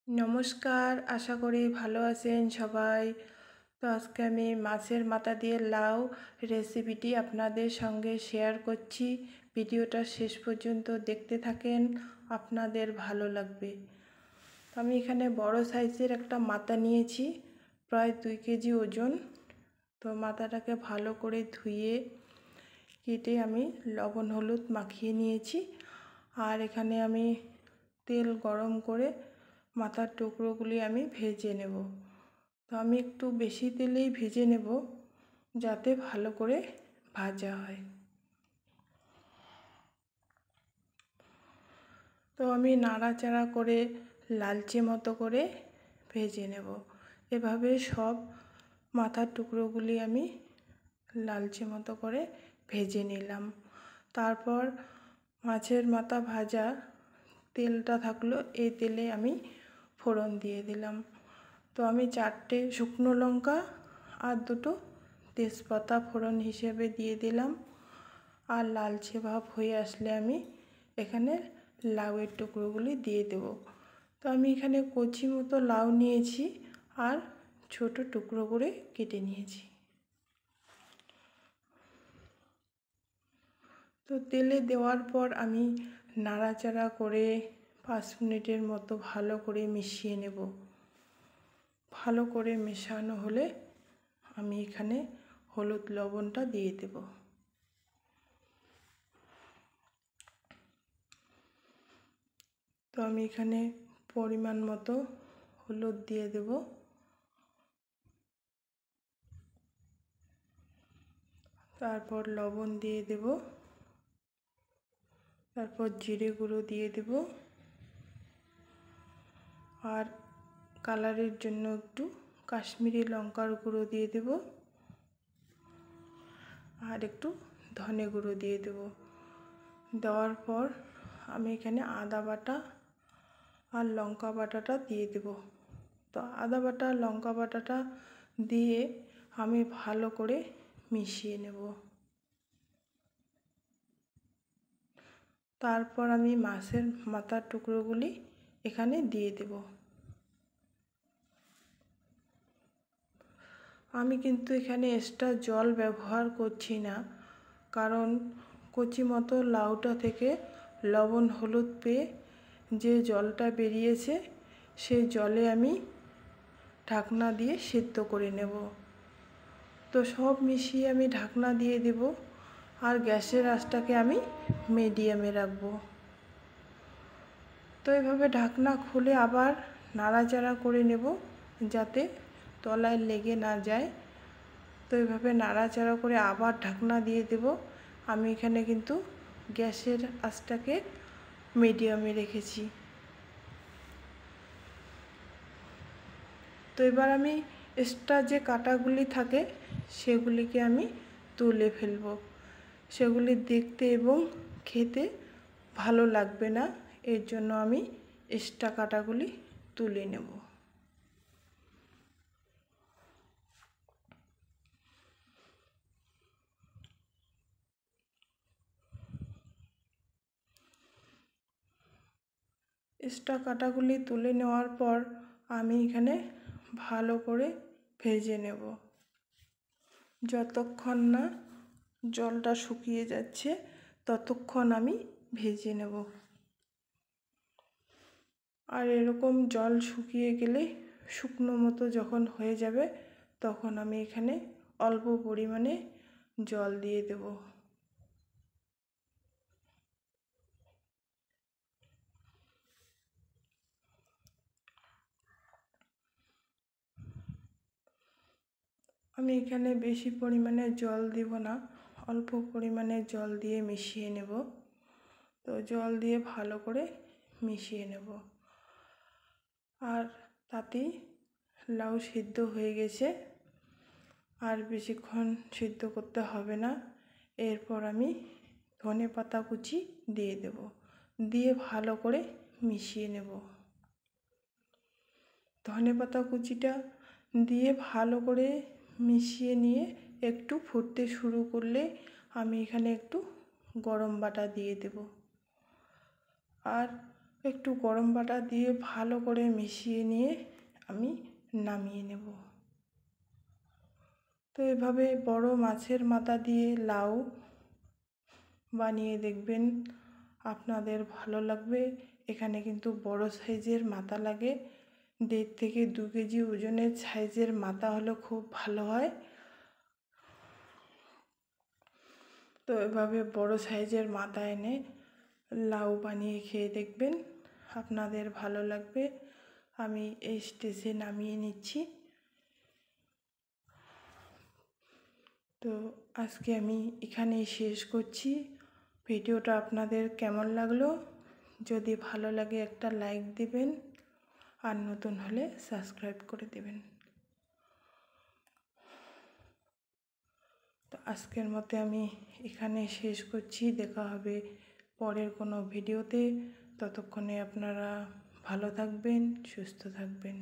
নমস্কার, আশা করি ভালো আছেন সবাই। তো আজকে আমি মাছের মাথা দিয়ে লাউ রেসিপিটি আপনাদের সঙ্গে শেয়ার করছি। ভিডিওটা শেষ পর্যন্ত দেখতে থাকেন, আপনাদের ভালো লাগবে। তো আমি এখানে বড় সাইজের একটা মাথা নিয়েছি, প্রায় 2 কেজি ওজন। তো মাথাটাকে ভালো করে ধুয়ে কেটে আমি লবণ হলুদ মাখিয়ে নিয়েছি। আর এখানে আমি তেল গরম করে মাথার টুকরোগুলি আমি ভেজে নেব। তো আমি একটু বেশি তেলেই ভেজে নেব, যাতে ভালো করে ভাজা হয়। তো আমি নাড়াচাড়া করে লালচে মতো করে ভেজে নেব। এভাবে সব মাথার টুকরোগুলি আমি লালচে মতো করে ভেজে নিলাম। তারপর মাছের মাথা ভাজা তেলটা থাকলো, এই তেলে আমি ফোড়ন দিয়ে দিলাম। তো আমি 4টে শুকনো লঙ্কা আর 2টো তেজপাতা ফোড়ন হিসেবে দিয়ে দিলাম। আর লালচে ভাব হয়ে আসলে আমি এখানে লাউয়ের টুকরোগুলি দিয়ে দেব। তো আমি এখানে কচি মতো লাউ নিয়েছি আর ছোট টুকরো করে কেটে নিয়েছি। তো তেলে দেওয়ার পর আমি নাড়াচাড়া করে 5 মিনিটের মতো ভালো করে মিশিয়ে নেব। ভালো করে মেশানো হলে আমি এখানে হলুদ লবণটা দিয়ে দেব। তো আমি এখানে পরিমাণ মতো হলুদ দিয়ে দেব। তারপর লবণ দিয়ে দেব। তারপর জিরে গুঁড়ো দিয়ে দেব। আর কালারের জন্য একটু কাশ্মীরি লঙ্কার গুঁড়ো দিয়ে দেব। আর একটু ধনে গুঁড়ো দিয়ে দেব। দেওয়ার পর আমি এখানে আদা বাটা আর লঙ্কা বাটাটা দিয়ে দেব। তো আদা বাটা লঙ্কা বাটাটা দিয়ে আমি ভালো করে মিশিয়ে নেব। তারপর আমি মাছের মাথার টুকরোগুলি এখানে দিয়ে দেব। আমি কিন্তু এখানে এক্সট্রা জল ব্যবহার করছি না, কারণ কচি মতো লাউটা থেকে লবণ হলুদ পেয়ে যে জলটা বেরিয়েছে, সেই জলে আমি ঢাকনা দিয়ে সিদ্ধ করে নেব। তো সব মিশিয়ে আমি ঢাকনা দিয়ে দেব। আর গ্যাসের আঁচটাকে আমি মিডিয়ামে রাখব। তো এভাবে ঢাকনা খুলে আবার নাড়াচাড়া করে নেব, যাতে তলায় লেগে না যায়। তো এভাবে নাড়াচাড়া করে আবার ঢাকনা দিয়ে দেব। আমি এখানে কিন্তু গ্যাসের আঁচটাকে মিডিয়ামে রেখেছি। তো এবার আমি এক্সট্রা যে কাঁটাগুলি থাকে সেগুলিকে আমি তুলে ফেলব। সেগুলি দেখতে এবং খেতে ভালো লাগবে না, এর জন্য আমি এক্সট্রা কাঁটাগুলি তুলে নেব। এক্সট্রা কাঁটাগুলি তুলে নেওয়ার পর আমি এখানে ভালো করে ভেজে নেব, যতক্ষণ না জলটা শুকিয়ে যাচ্ছে ততক্ষণ আমি ভেজে নেব। আর এরকম জল শুকিয়ে গেলে, শুকনো মতো যখন হয়ে যাবে, তখন আমি এখানে অল্প পরিমাণে জল দিয়ে দেব। আমি এখানে বেশি পরিমাণে জল দেব না, অল্প পরিমাণে জল দিয়ে মিশিয়ে নেব। তো জল দিয়ে ভালো করে মিশিয়ে নেব। আর তাতেই লাউ সিদ্ধ হয়ে গেছে, আর বেশিক্ষণ সিদ্ধ করতে হবে না। এরপর আমি ধনে পাতা কুচি দিয়ে দেব, দিয়ে ভালো করে মিশিয়ে নেব। ধনে পাতা কুচিটা দিয়ে ভালো করে মিশিয়ে নিয়ে একটু ফুটতে শুরু করলে আমি এখানে একটু গরম বাটা দিয়ে দেব। আর একটু গরম বাটা দিয়ে ভালো করে মিশিয়ে নিয়ে আমি নামিয়ে নেব। তো এভাবে বড় মাছের মাথা দিয়ে লাউ বানিয়ে দেখবেন, আপনাদের ভালো লাগবে। এখানে কিন্তু বড় সাইজের মাথা লাগে, 1.5 থেকে 2 কেজি ওজনের সাইজের মাথা হলে খুব ভালো হয়। তো এভাবে বড় সাইজের মাথা এনে লাউ বানিয়ে খেয়ে দেখবেন, আপনাদের ভালো লাগবে। আমি এই স্টেজে নামিয়ে নিচ্ছি। তো আজকে আমি এখানেই শেষ করছি। ভিডিওটা আপনাদের কেমন লাগলো? যদি ভালো লাগে একটা লাইক দিবেন, আর নতুন হলে সাবস্ক্রাইব করে দেবেন। তো আজকের মতো আমি এখানে শেষ করছি। দেখা হবে পরের কোনো ভিডিওতে। ততক্ষণে আপনারা ভালো থাকবেন, সুস্থ থাকবেন।